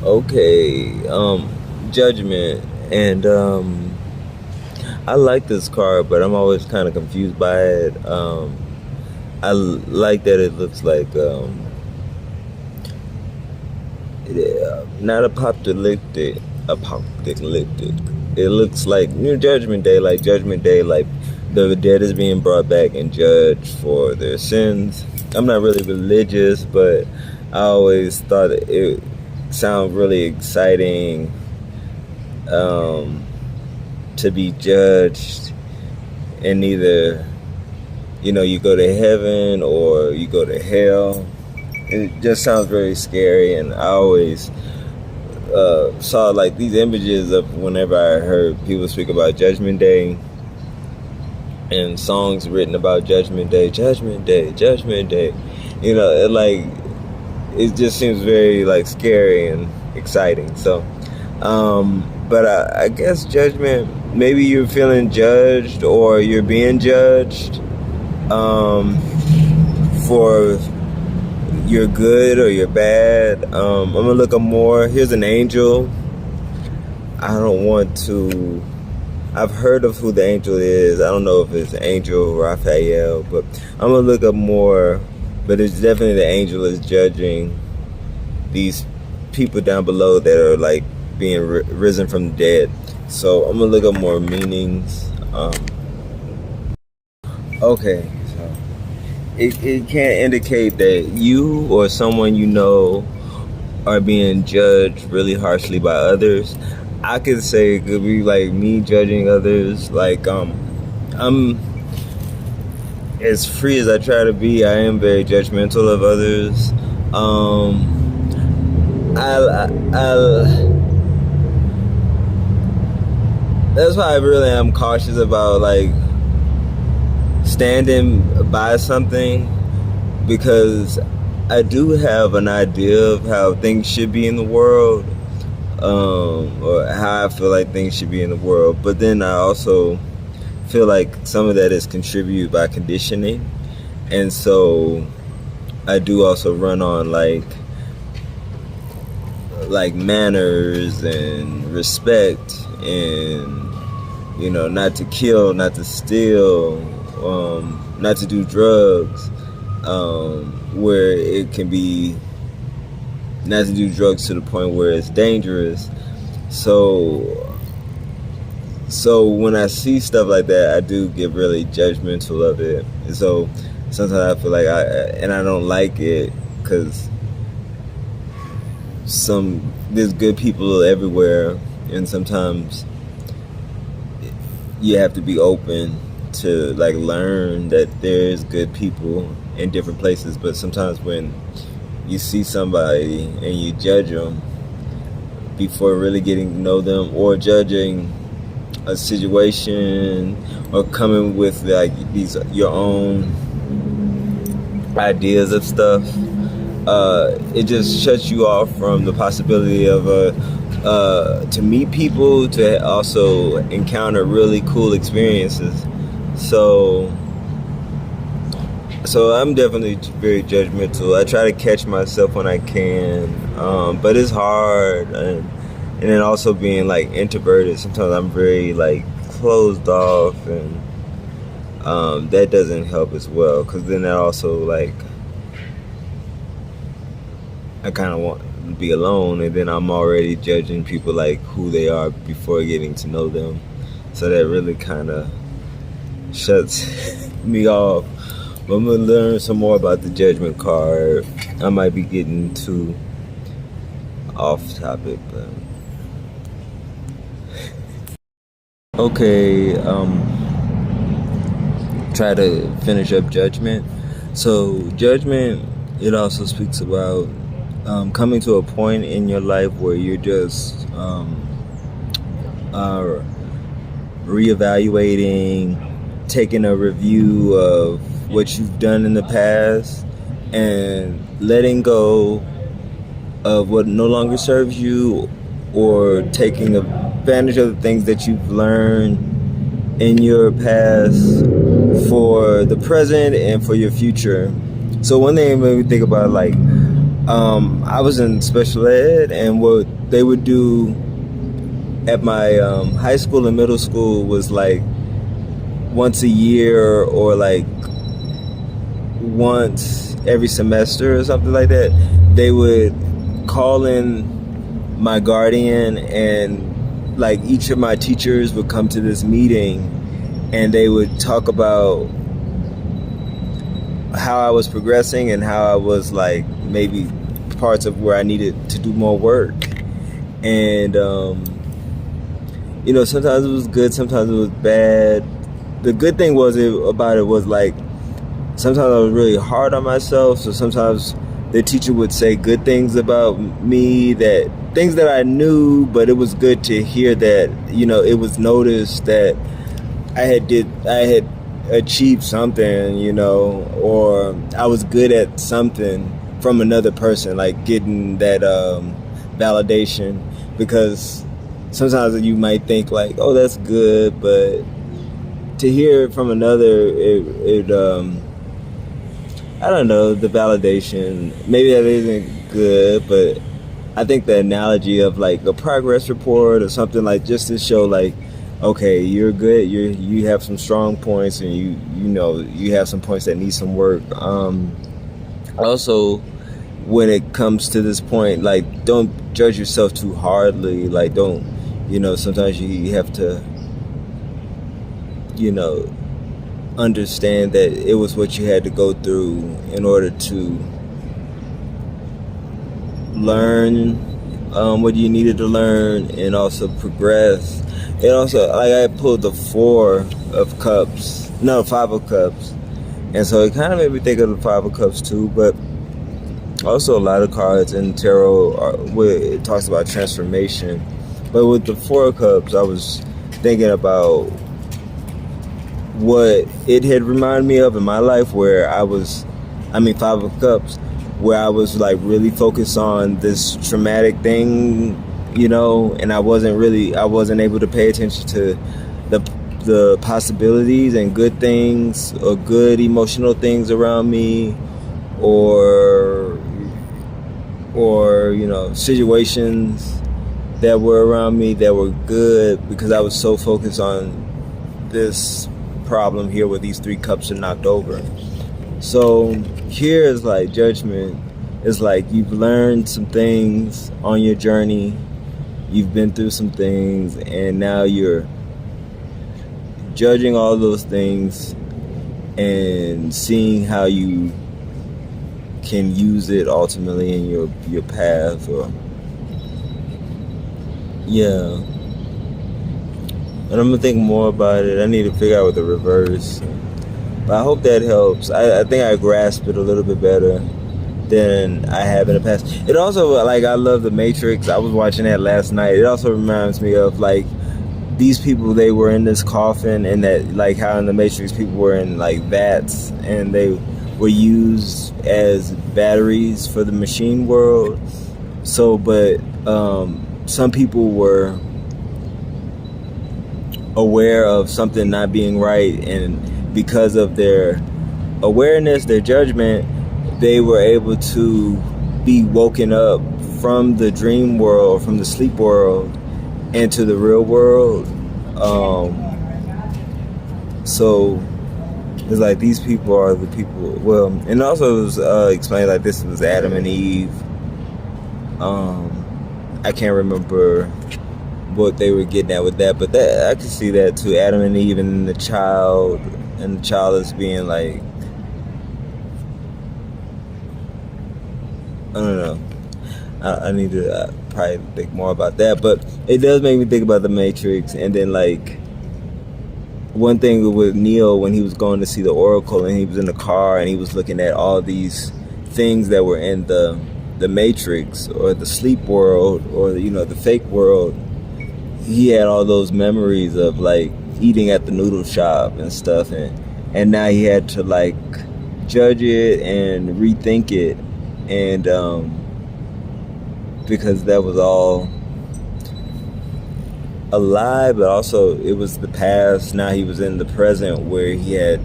Okay, Judgment, and I like this card, but I'm always kind of confused by it. Like that it looks like not apocalyptic. It looks like New Judgment Day, like Judgment Day, like the dead is being brought back and judged for their sins. I'm not really religious, but I always thought it sounded really exciting um, to be judged, and either you go to heaven or you go to hell. It just sounds very scary, and I always saw like these images of whenever I heard people speak about Judgment Day and songs written about Judgment Day, Judgment Day, Judgment Day. It just seems very like scary and exciting. So, but I guess judgment. Maybe you're feeling judged or you're being judged for your good or your bad. I'm gonna look up more. Here's an angel. I don't want to. I've heard of who the angel is. I don't know if it's Angel Raphael, but I'm gonna look up more. But it's definitely the angel is judging these people down below that are like being risen from the dead. So I'm gonna look up more meanings. Okay, so it can't indicate that you or someone you know are being judged really harshly by others. I could say it could be like me judging others. Like I'm as free as I try to be. I am very judgmental of others. I That's why I really am cautious about like standing by something, because I do have an idea of how things should be in the world, or how I feel like things should be in the world. But then I also feel like some of that is contributed by conditioning, and so I do also run on like manners and respect, and not to kill, not to steal, not to do drugs, where it can be not to do drugs to the point where it's dangerous. So when I see stuff like that, I do get really judgmental of it. And so sometimes I feel like I don't like it, because there's good people everywhere, and sometimes you have to be open to like learn that there's good people in different places. But sometimes when you see somebody and you judge them before really getting to know them, or judging a situation, or coming with like these your own ideas of stuff, it just shuts you off from the possibility of to meet people, to also encounter really cool experiences. So I'm definitely very judgmental. I try to catch myself when I can, but it's hard. And then also being like introverted, sometimes I'm very like closed off, and that doesn't help as well, because then that also like I kind of want to be alone, and then I'm already judging people like who they are before getting to know them. So that really kind of shuts me off. But I'm gonna learn some more about the judgment card. I might be getting too off topic, but okay. Try to finish up judgment. So judgment, it also speaks about coming to a point in your life where you're just uh, reevaluating, taking a review of what you've done in the past, and letting go of what no longer serves you, or taking advantage of the things that you've learned in your past for the present and for your future. So one thing made me think about like I was in special ed, and what they would do at my high school and middle school was like once a year or like once every semester or something like that. They would call in my guardian, and like each of my teachers would come to this meeting, and they would talk about how I was progressing and how I was like maybe parts of where I needed to do more work. And sometimes it was good, sometimes it was bad. The good thing about it was like sometimes I was really hard on myself, so sometimes the teacher would say good things about me, that things that I knew, but it was good to hear that, it was noticed that I had achieved something, or I was good at something from another person, like getting that validation. Because sometimes you might think like, oh, that's good, but to hear it from another, it I don't know, the validation, maybe that isn't good, but I think the analogy of like a progress report or something, like just to show like, okay, you're good, you have some strong points, and you have some points that need some work. Also, when it comes to this point, like, don't judge yourself too hardly. Like, don't, sometimes you have to, understand that it was what you had to go through in order to learn what you needed to learn and also progress. And also, like, I pulled the 5 of Cups, and so it kind of made me think of the 5 of Cups too. But also a lot of cards in tarot where it talks about transformation. But with the 4 of Cups, I was thinking about what it had reminded me of in my life, where 5 of Cups, where I was like really focused on this traumatic thing, and I wasn't able to pay attention to the possibilities and good things or good emotional things around me, or situations that were around me that were good, because I was so focused on this problem here where these 3 cups are knocked over. So here is like judgment. It's like you've learned some things on your journey, you've been through some things, and now you're judging all those things and seeing how you can use it ultimately in your path. Or yeah, and I'm gonna think more about it. I need to figure out what the reverse. But I hope that helps. I think I grasp it a little bit better than I have in the past. It also, like, I love The Matrix. I was watching that last night. It also reminds me of like these people, they were in this coffin, and that, like, how in The Matrix people were in like vats, and they were used as batteries for the machine world. So, but some people were aware of something not being right, and because of their awareness, their judgment, they were able to be woken up from the dream world, from the sleep world, into the real world. So it's like these people are the people. Well, and also it was explained like this was Adam and Eve. I can't remember what they were getting at with that, but that I could see that too. Adam and Eve, and the child is being like, I don't know. I need to probably think more about that, but it does make me think about The Matrix. And then like one thing with Neo, when he was going to see the Oracle, and he was in the car and he was looking at all these things that were in the Matrix, or the sleep world, or the fake world. He had all those memories of like eating at the noodle shop and stuff, and now he had to like judge it and rethink it, and because that was all a lie, but also it was the past. Now he was in the present, where he had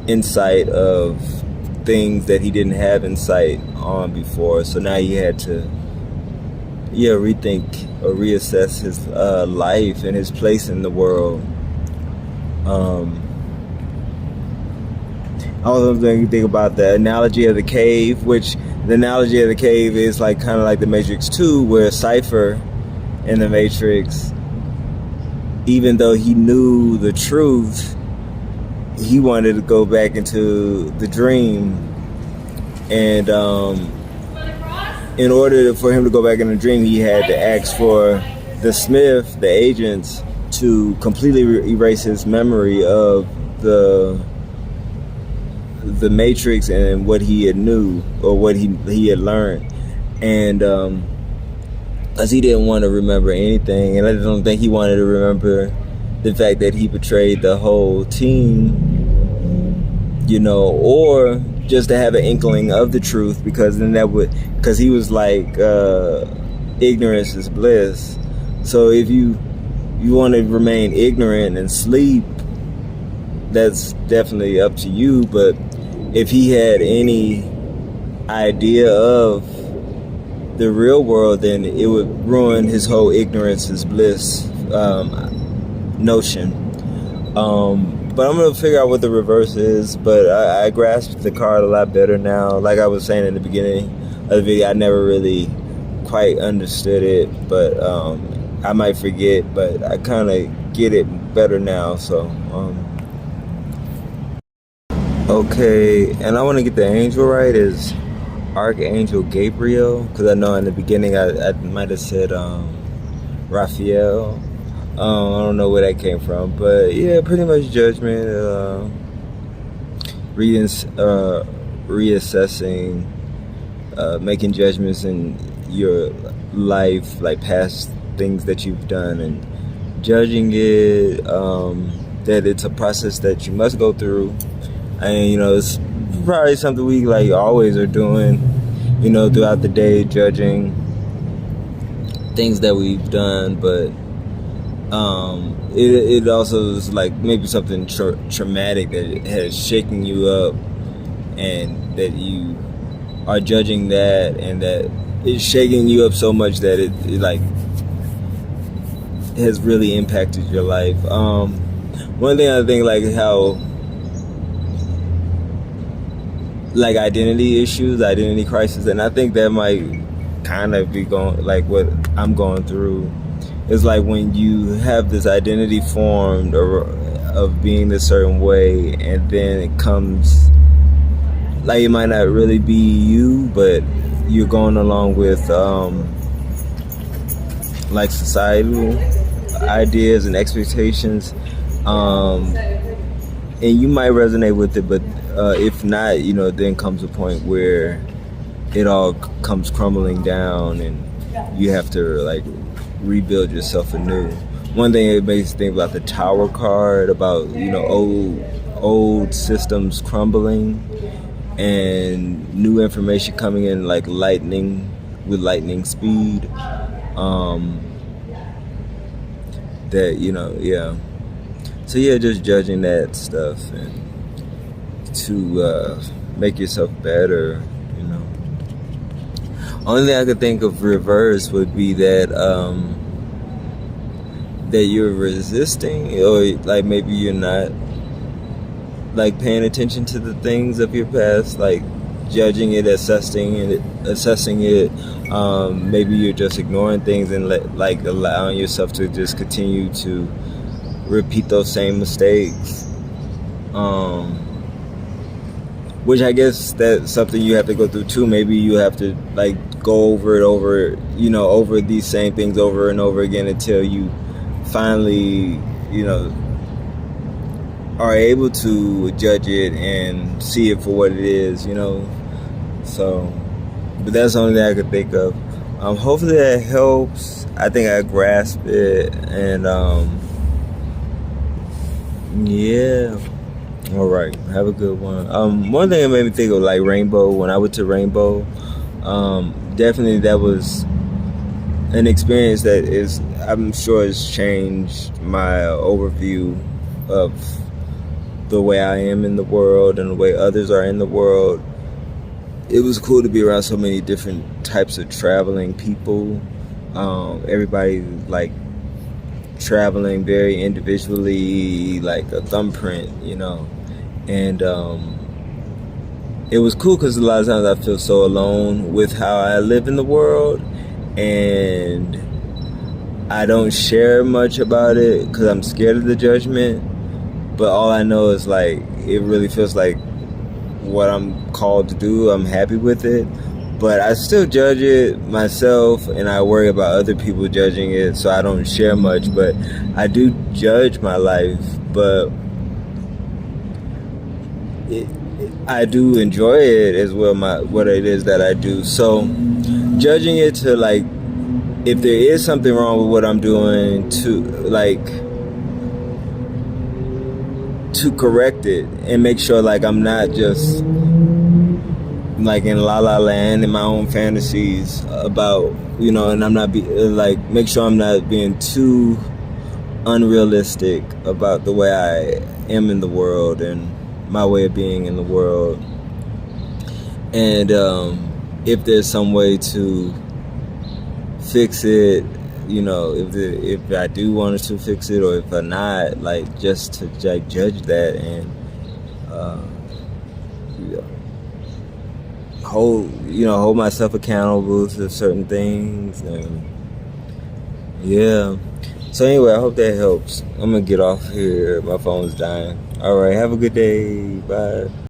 insight of things that he didn't have insight on before. So now he had to, rethink or reassess his life and his place in the world. I also think about the analogy of the cave, which the analogy of the cave is like kind of like the Matrix 2, where Cypher in the Matrix, even though he knew the truth, he wanted to go back into the dream. And in order for him to go back in the dream, he had to ask for the Smith, the agents, to completely erase his memory of the Matrix and what he had knew, or what he had learned. And because he didn't want to remember anything, and I don't think he wanted to remember the fact that he betrayed the whole team, or just to have an inkling of the truth, because then because he was like, ignorance is bliss. So if you want to remain ignorant and sleep, that's definitely up to you. But if he had any idea of the real world, then it would ruin his whole ignorance is bliss notion. But I'm gonna figure out what the reverse is. But I grasped the card a lot better now. Like I was saying in the beginning of the video, I never really quite understood it, but I might forget, but I kind of get it better now. So okay, and I want to get the angel right, is Archangel Gabriel, because I know in the beginning I might have said Raphael. I don't know where that came from, but yeah, pretty much judgment, reassessing, making judgments in your life, like past things that you've done, and judging it, that it's a process that you must go through. And it's probably something we like always are doing, throughout the day, judging things that we've done. But it also is like maybe something traumatic that has shaken you up, and that you are judging that, and that it's shaking you up so much that it like has really impacted your life. One thing I think, like how like identity crisis, and I think that might kind of be going like what I'm going through. It's like when you have this identity formed of being a certain way, and then it comes like it might not really be you, but you're going along with like societal ideas and expectations, and you might resonate with it, but if not, then comes a point where it all comes crumbling down, and you have to like rebuild yourself anew. One thing it makes me think about the Tower card, about old systems crumbling and new information coming in like lightning speed. So yeah, just judging that stuff, and to make yourself better. Only thing I could think of reverse would be that that you're resisting, or like maybe you're not like paying attention to the things of your past, like judging it, assessing it. Maybe you're just ignoring things and allowing yourself to just continue to repeat those same mistakes. Which I guess that's something you have to go through too. Maybe you have to like go over these same things over and over again until you finally, are able to judge it and see it for what it is, So, but that's the only thing I could think of. Hopefully that helps. I think I grasped it, and yeah. All right, have a good one. One thing that made me think of like Rainbow, when I went to Rainbow, definitely that was an experience that I'm sure has changed my overview of the way I am in the world and the way others are in the world. it was cool to be around so many different types of traveling people. Everybody like traveling very individually, like a thumbprint, and it was cool because a lot of times I feel so alone with how I live in the world, and I don't share much about it because I'm scared of the judgment. But all I know is like it really feels like what I'm called to do. I'm happy with it, but I still judge it myself, and I worry about other people judging it, so I don't share much. But I do judge my life, but I do enjoy it as well. What it is that I do. So judging it to like, if there is something wrong with what I'm doing, to correct it and make sure like I'm not just like in la la land in my own fantasies about, and I'm not make sure I'm not being too unrealistic about the way I am in the world and my way of being in the world. And if there's some way to fix it, if I do want to fix it, or if I'm not, like just to judge that and hold myself accountable to certain things. And yeah, so anyway, I hope that helps. I'm gonna get off here, my phone's dying. All right, have a good day. Bye.